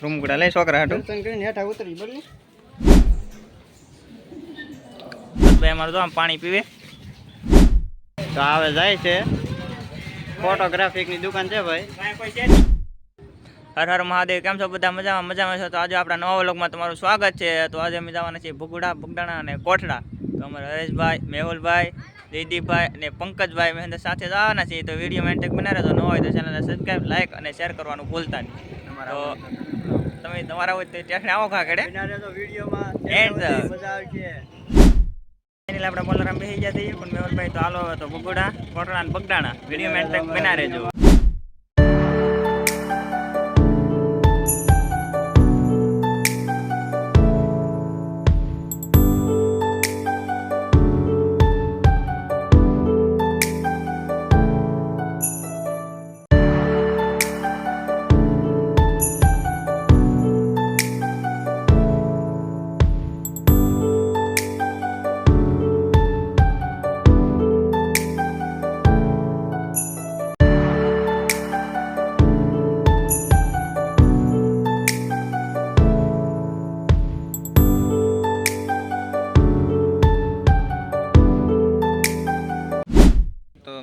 Room ગુડા લઈ છોકરા હાટું દર્શન કરીને હેઠા ઉતરી બોલ ભાઈ અમારે તો આમ પાણી પીવે તો આવે જાય છે ફોટોગ્રાફીની દુકાન છે ભાઈ હર હર મહાદેવ કેમ છો બધા મજામાં છો તો આજે આપણા નવા વ્લોગમાં તમારું સ્વાગત છે તો આજે અમે જવાના છીએ ભગુડા બગદાણા અને કોઠડા તો અમારે હરેશભાઈ મેહુલભાઈ જયદીપભાઈ અને પંકજભાઈ મહેન્દ્ર સાથે જવાના છીએ તો વિડીયો મેન્ટેક બનાવે તો ન હોય તો ચેનલને સબસ્ક્રાઈબ લાઈક અને શેર કરવાનું ભૂલતા નહીં તો તમે તમારા હોય તો ત્યાં આવો ખા કેડે વિડીયોમાં મજા આવશે આપણે બોલરામ બેસી ગયા છીએ પણ મેહુલભાઈ તો હાલો હવે તો ભગુડા કોઠડા અને બગદાણા વિડીયો મેન્ટેક બના રહેજો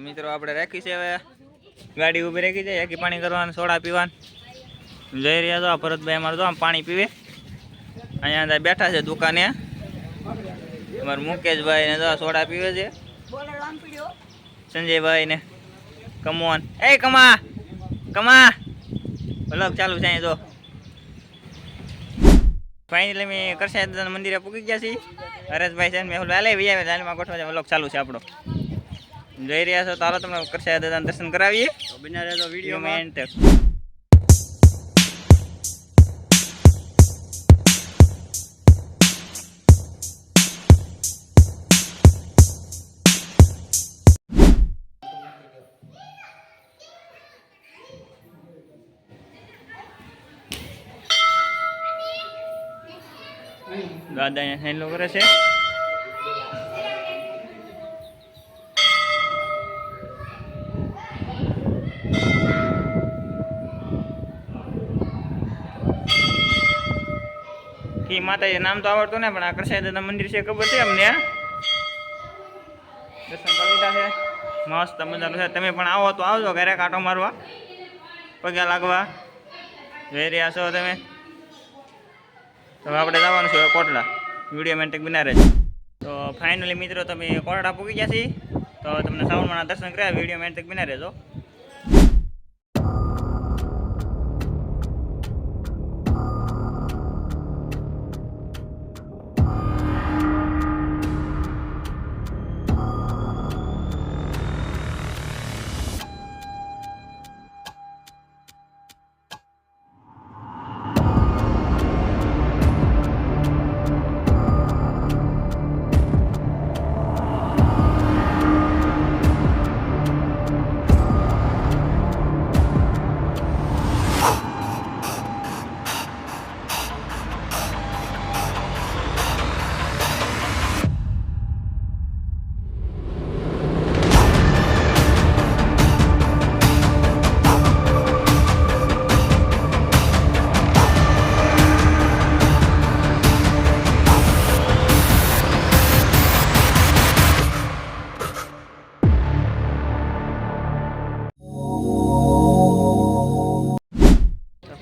મિત્રો આપણે રાખી છે હવે ગાડી ઊભી રાખી છે એકી પાણી કરવાનું સોડા પીવાનું જઈ રહ્યા છો ભરતભાઈ અમારે તો આમ પાણી પીવે અહીંયા અંદર બેઠા છે દુકાને અમારે મુકેશભાઈ ને તો સોડા પીવે છે સંજયભાઈ ને કમોન એ કમા વ્લોગ ચાલુ છે અહીં તો ફાઇનલી મેં કરશે મંદિરે પૂકી ગયા છીએ હરેશભાઈ છે મેહુલભાઈ લે વિયા જાનમાં ગોઠવા વ્લોગ ચાલુ છે આપણો જઈ રહ્યા છો તો હાલો તમને કરશે દાદાના દર્શન કરાવીએ તો બિના રહેજો વિડીયોમાં એન્ડ તક દાદા અહીંયા હેન્ડલો કરે છે માતાજી નામ તો આવડતું ને પણ આ કરસાઈ દાદા મંદિર છે ખબર છે અમને દર્શન કરી લીધા છે મસ્ત મજાનું છે તમે પણ આવો તો આવજો ઘરે કાંટો મારવા પગે લાગવા જઈ રહ્યા છો તમે હવે આપણે જવાનું છે કોટડા વિડીયો મેન્ટેક બના રહેજો તો ફાઇનલી મિત્રો તમે કોટડા પૂકી ગયા છીએ તો તમને શ્રાવણના દર્શન કર્યા વિડીયો મેન્ટેક બના રહેજો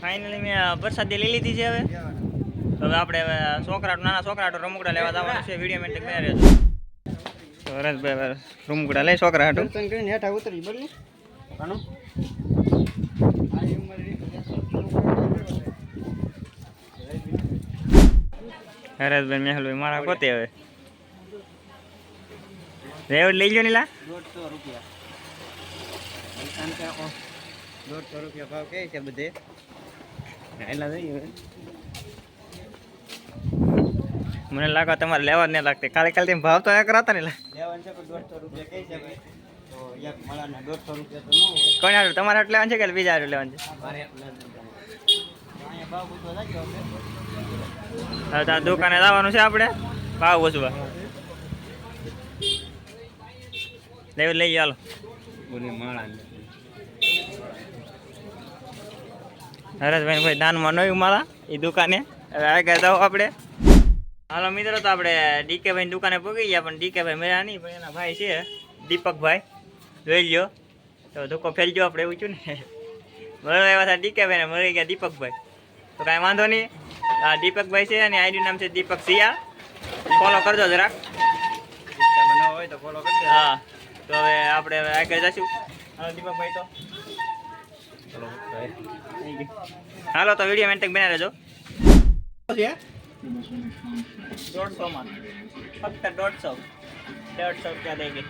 ફાઇનલી મેં પ્રસાદી લઈ લીધી છે હવે આપણે નાના છોકરા રમકડા લેવા જવાનું છે વિડીયો મેન્ટેક બના રહેજો તો હરેશભાઈ રમકડા લઈ છોકરા હાટું દર્શન કરીને હેઠા ઉતરી બોલ હરેશભાઈ મેહુલભાઈ મારા પોતે હવે રેવડ લઈ ગયો નીલા 150 રૂપિયા ભાવ કે છે બધે એટલા જઈએ મને લાગે તમારે લેવા જ નહીં લાગતી કાલે તેમ ભાવ તો કરાતા ને લેવાનું છે પણ 150 રૂપિયા કહે છે ભાઈ તો એક મળાના 150 રૂપિયા તો ન હોય કોણ હાટું તમારે હાટું લેવાનું છે કે બીજા હાટું લેવાનું છે મારે અહીંયા ભાવ પૂછવા લાગ્યો હવે ત્યાં દુકાને જવાનું છે આપણે ભાવ પૂછવા લઈ ચાલો બોલી માળા હરેશભાઈ કોઈ દાનમાં નયું મારા એ દુકાને હવે આગળ જાઓ આપણે. હાલો મિત્રો, તો આપણે ડીકે ભાઈ દુકાને પહોંચી ગયા, પણ ડીકે ભાઈ મળ્યા નહીં. પણ એના ભાઈ છે દીપકભાઈ, જોઈ લ્યો. તો ધોકો ફેરજો આપણે, એવું છું ને. મળવા એવા હતા ડીકે ભાઈ ને મળી ગયા દીપકભાઈ. તો કાંઈ વાંધો નહીં. આ દીપકભાઈ છે અને આઈડી નામ છે દીપક સિયા. ફોલો કરજો જરાક. ન હોય તો ફોલો કરી દેજો. હા, તો હવે આપણે આગળ જઈશું. હાલો દીપકભાઈ, તો હાલો તો વિડીયો મેન તક બનાવી લેજો. 150 માં ફક્ત 150 રૂપિયા દઈ ગઈ.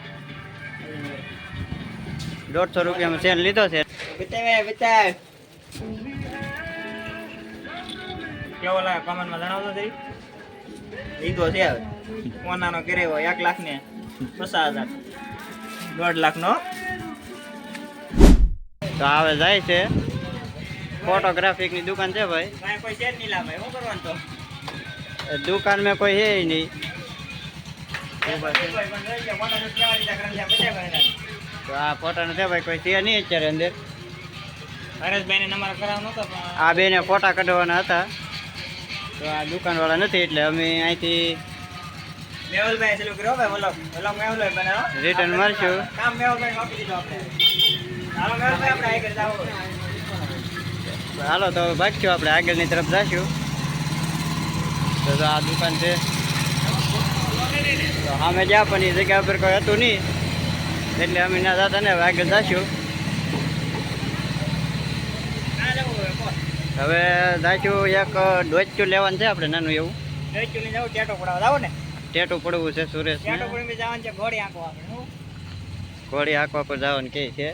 150 રૂપિયામાં સેલ લીધો છે. બતાવ કેવો લાગે કમેન્ટમાં જણાવજો જરી. લીધો છે હવે કોનાનો કરેવો 1 લાખ ને 50,000, 1.5 લાખનો. તો હવે જાય છે ફોટોગ્રાફિકની દુકાન છે ભાઈ. કાંઈ કોઈ છે જ નહીં લા ભાઈ, શું કરવાનું તો? દુકાન में कोई है ही नहीं. તો આ ફોટા નથી ભાઈ, કોઈ છે નહીં અત્યારે અંદર. હરેશભાઈને નંબર કરાવવાનો હતો પણ આ બેને ફોટા કઢાવવાના હતા, તો આ દુકાનવાળા નથી એટલે અમે અહીંથી મેહુલભાઈ ચાલુ કર્યો ભાઈ. બોલો બોલો મેહુલભાઈ બનાવો. રિટર્ન મારશું. કામ મેહુલભાઈ આપી દીધું આપણે. હાલો મેહુલભાઈ, આપણે આગળ જાવ. હાલો તો ભાગશું આપણે આગળની તરફ જઈશું. તો આ દુકાન છે, તો અમે જ્યાં પણ એ જગ્યા પર કોઈ હતું નહીં એટલે અમે ના જતા ને હવે આગળ જઈશું. હવે જઈશું એક ડોચું લેવાનું છે આપણે, નાનું એવું એકચ્યુઅલી જાવ ટેટો પડાવવા જાવ ને. ટેટું પડવું છે સુરેશ. ટેટો પડી જવાનું છે, ઘોડી આંકવા આપણે. હું ઘોડી આંકવા પર જવાનું કે છે.